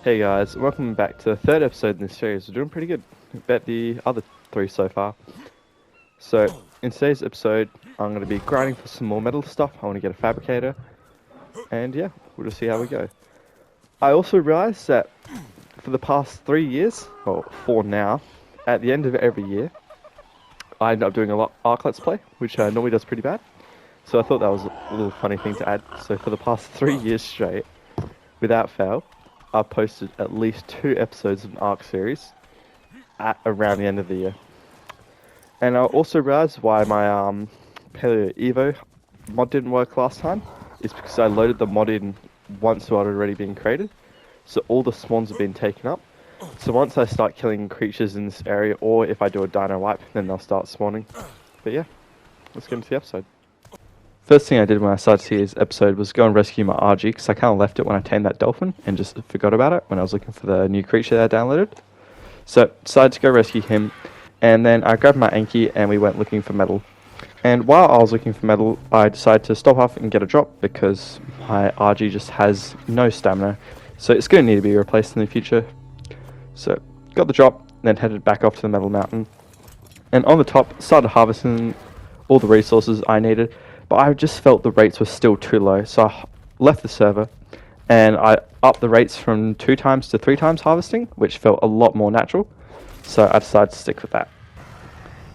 Hey guys, welcome back to the third episode in this series. We're doing pretty good. Bet the other three so far. So, in today's episode, I'm going to be grinding for some more metal stuff. I want to get a fabricator. And yeah, we'll just see how we go. I also realised that for the past 3 years, or 4 now, at the end of every year, I end up doing a lot Arc Let's Play, which normally does pretty bad. So I thought that was a little funny thing to add. So for the past 3 years straight, without fail, I've posted at least 2 episodes of an Arc series at around the end of the year. And I also realised why my Paleo Evo mod didn't work last time is because I loaded the mod in once it had already been created. So all the spawns have been taken up. So once I start killing creatures in this area, or if I do a dino wipe, then they'll start spawning. But yeah, let's get into the episode. First thing I did when I started to see this episode was go and rescue my RG, because I kind of left it when I tamed that dolphin and just forgot about it when I was looking for the new creature that I downloaded. So decided to go rescue him, and then I grabbed my Anki and we went looking for metal. And while I was looking for metal, I decided to stop off and get a drop because my RG just has no stamina, so it's going to need to be replaced in the future. So got the drop, then headed back off to the metal mountain, and on the top started harvesting all the resources I needed. But I just felt the rates were still too low, so I left the server and I upped the rates from 2 times to 3 times harvesting, which felt a lot more natural, so I decided to stick with that.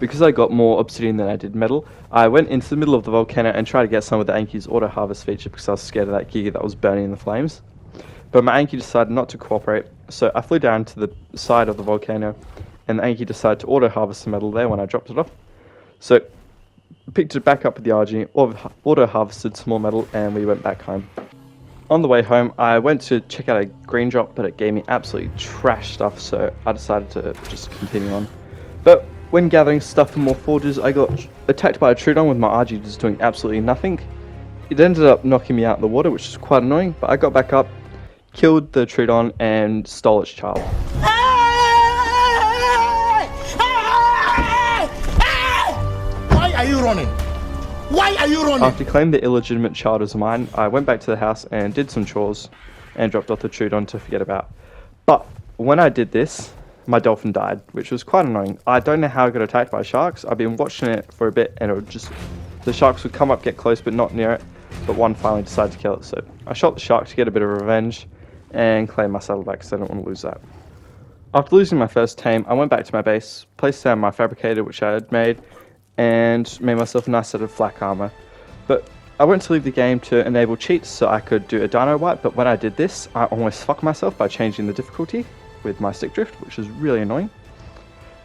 Because I got more obsidian than I did metal, I went into the middle of the volcano and tried to get some of the Anki's auto harvest feature because I was scared of that Giga that was burning in the flames. But my Anki decided not to cooperate, so I flew down to the side of the volcano and the Anki decided to auto harvest the metal there when I dropped it off. So picked it back up with the RG, auto-harvested some more metal, and we went back home. On the way home, I went to check out a green drop, but it gave me absolutely trash stuff, so I decided to just continue on. But when gathering stuff for more forges, I got attacked by a Troodon with my RG just doing absolutely nothing. It ended up knocking me out in the water, which was quite annoying, but I got back up, killed the Troodon, and stole its child. Why are you running? Why are you running? After claiming the illegitimate child as mine, I went back to the house and did some chores and dropped off the Troodon to forget about. But when I did this, my dolphin died, which was quite annoying. I don't know how I got attacked by sharks. I've been watching it for a bit and it would just, the sharks would come up, get close but not near it, but one finally decided to kill it. So I shot the shark to get a bit of revenge and claim my saddleback because I didn't want to lose that. After losing my first tame, I went back to my base, placed down my fabricator which I had made, and made myself a nice set of flak armor. But I went to leave the game to enable cheats so I could do a dino wipe, but when I did this, I almost fucked myself by changing the difficulty with my stick drift, which was really annoying.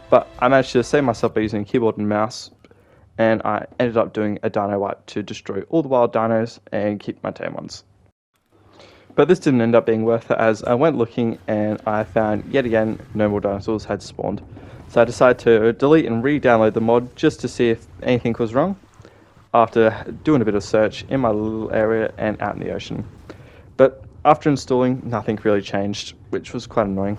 But I managed to save myself by using a keyboard and mouse, and I ended up doing a dino wipe to destroy all the wild dinos and keep my tame ones. But this didn't end up being worth it, as I went looking and I found yet again no more dinosaurs had spawned. So I decided to delete and re-download the mod just to see if anything was wrong after doing a bit of search in my little area and out in the ocean. But after installing, nothing really changed, which was quite annoying.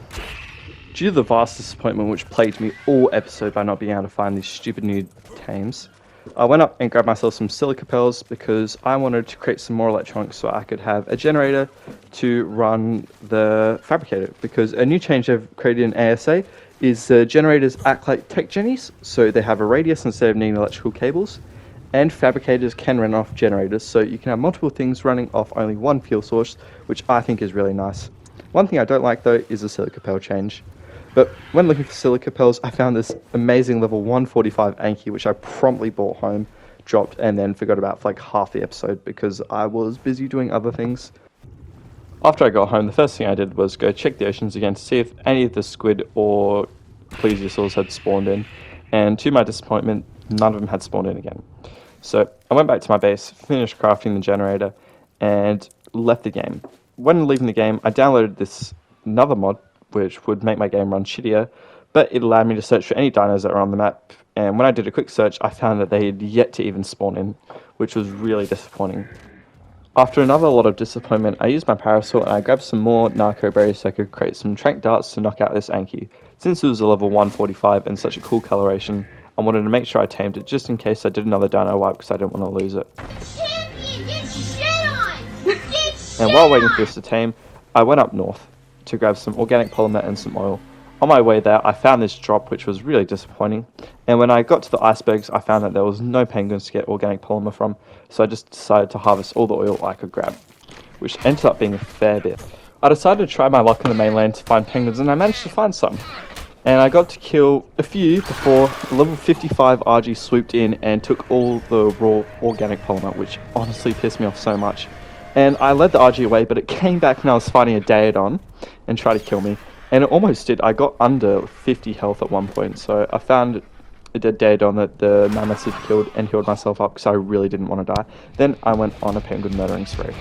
Due to the vast disappointment which plagued me all episode by not being able to find these stupid new tames, I went up and grabbed myself some silica pellets because I wanted to create some more electronics so I could have a generator to run the fabricator, because a new change I've created in ASA is generators act like tech jennies, so they have a radius instead of needing electrical cables, and fabricators can run off generators, so you can have multiple things running off only one fuel source, which I think is really nice. One thing I don't like though is the silica pel change. But when looking for silica pels, I found this amazing level 145 Anki, which I promptly brought home, dropped, and then forgot about for like half the episode because I was busy doing other things. After I got home, the first thing I did was go check the oceans again to see if any of the squid or plesiosaurs had spawned in, and to my disappointment, none of them had spawned in again. So I went back to my base, finished crafting the generator, and left the game. When leaving the game, I downloaded this another mod, which would make my game run shittier, but it allowed me to search for any dinos that were on the map, and when I did a quick search, I found that they had yet to even spawn in, which was really disappointing. After another lot of disappointment, I used my parasol and I grabbed some more narco berries so I could create some trank darts to knock out this Anki. Since it was a level 145 and such a cool coloration, I wanted to make sure I tamed it just in case I did another dino wipe because I didn't want to lose it. Champion, get shit on! Get shit And while waiting on! for this to tame, I went up north. to grab some organic polymer and some oil. On my way there, I found this drop, which was really disappointing. And when I got to the icebergs, I found that there was no penguins to get organic polymer from, so I just decided to harvest all the oil I could grab, which ended up being a fair bit. I decided to try my luck on the mainland to find penguins, and I managed to find some. And I got to kill a few before level 55 RG swooped in and took all the raw organic polymer, which honestly pissed me off so much. And I led the RG away, but it came back when I was fighting a Daedon and tried to kill me. And it almost did. I got under 50 health at one point, so I found a dead Daedon that the mammoths had killed and healed myself up because I really didn't want to die. Then I went on a penguin murdering spree.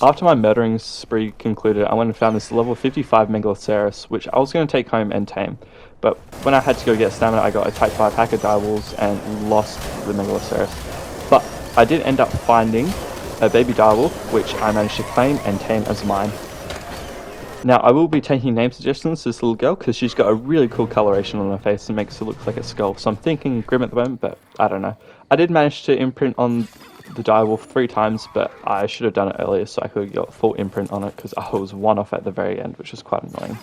After my murdering spree concluded, I went and found this level 55 Megaloceros, which I was going to take home and tame. But when I had to go get stamina, I got attacked by a pack of direwolves and lost the Megaloceros. But I did end up finding a baby direwolf, which I managed to claim and tame as mine. Now, I will be taking name suggestions to this little girl, because she's got a really cool coloration on her face and makes it look like a skull. So I'm thinking Grim at the moment, but I don't know. I did manage to imprint on the direwolf 3 times, but I should have done it earlier so I could have got full imprint on it, because I was 1 off at the very end, which was quite annoying.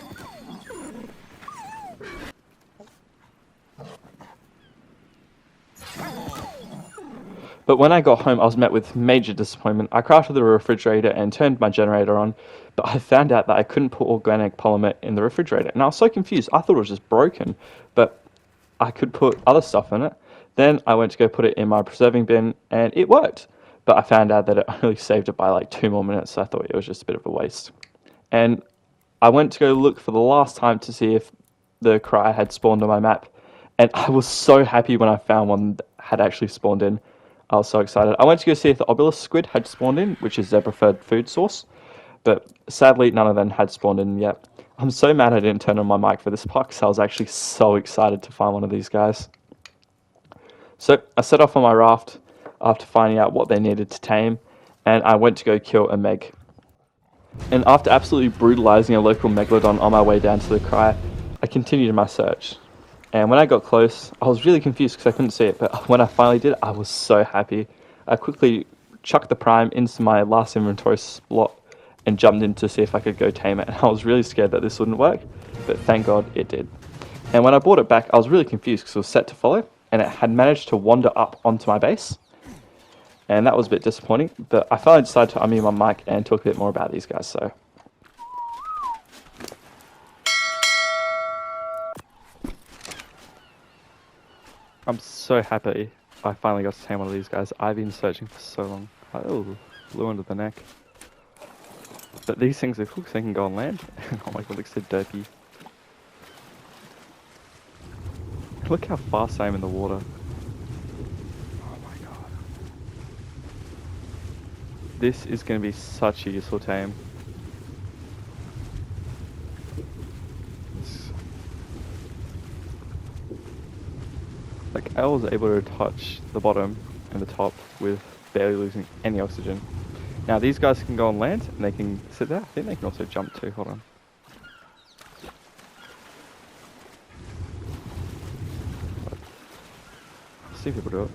But when I got home, I was met with major disappointment. I crafted the refrigerator and turned my generator on, but I found out that I couldn't put organic polymer in the refrigerator, and I was so confused. I thought it was just broken, but I could put other stuff in it. Then I went to go put it in my preserving bin, and it worked. But I found out that it only saved it by like 2 more minutes, so I thought it was just a bit of a waste. And I went to go look for the last time to see if the cry had spawned on my map, and I was so happy when I found one that had actually spawned in. I was so excited. I went to go see if the obelisk squid had spawned in, which is their preferred food source, but sadly none of them had spawned in yet. I'm so mad I didn't turn on my mic for this part, because I was actually so excited to find one of these guys. So I set off on my raft after finding out what they needed to tame, and I went to go kill a meg. And after absolutely brutalizing a local megalodon on my way down to the cry, I continued my search. And when I got close, I was really confused because I couldn't see it, but when I finally did, I was so happy. I quickly chucked the prime into my last inventory slot and jumped in to see if I could go tame it. And I was really scared that this wouldn't work, but thank God it did. And when I brought it back, I was really confused because it was set to follow, and it had managed to wander up onto my base. And that was a bit disappointing, but I finally decided to unmute my mic and talk a bit more about these guys, so. I'm so happy I finally got to tame one of these guys. I've been searching for so long. Oh, flew under the neck. But these things are cool because they can go on land. Oh my god, looks so derpy. Look how fast I am in the water. Oh my god. This is going to be such a useful tame. Like, I was able to touch the bottom and the top with barely losing any oxygen. Now these guys can go on land and they can sit there. I think they can also jump too. Hold on. I've seen people do it.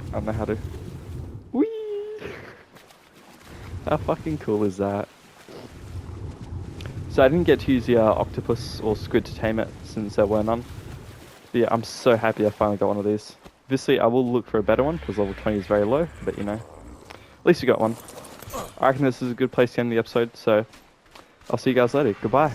I don't know how to. Whee! How fucking cool is that? So I didn't get to use the octopus or squid to tame it since there were none. But yeah, I'm so happy I finally got one of these. Obviously, I will look for a better one because level 20 is very low, but you know, at least we got one. I reckon this is a good place to end the episode, so I'll see you guys later. Goodbye.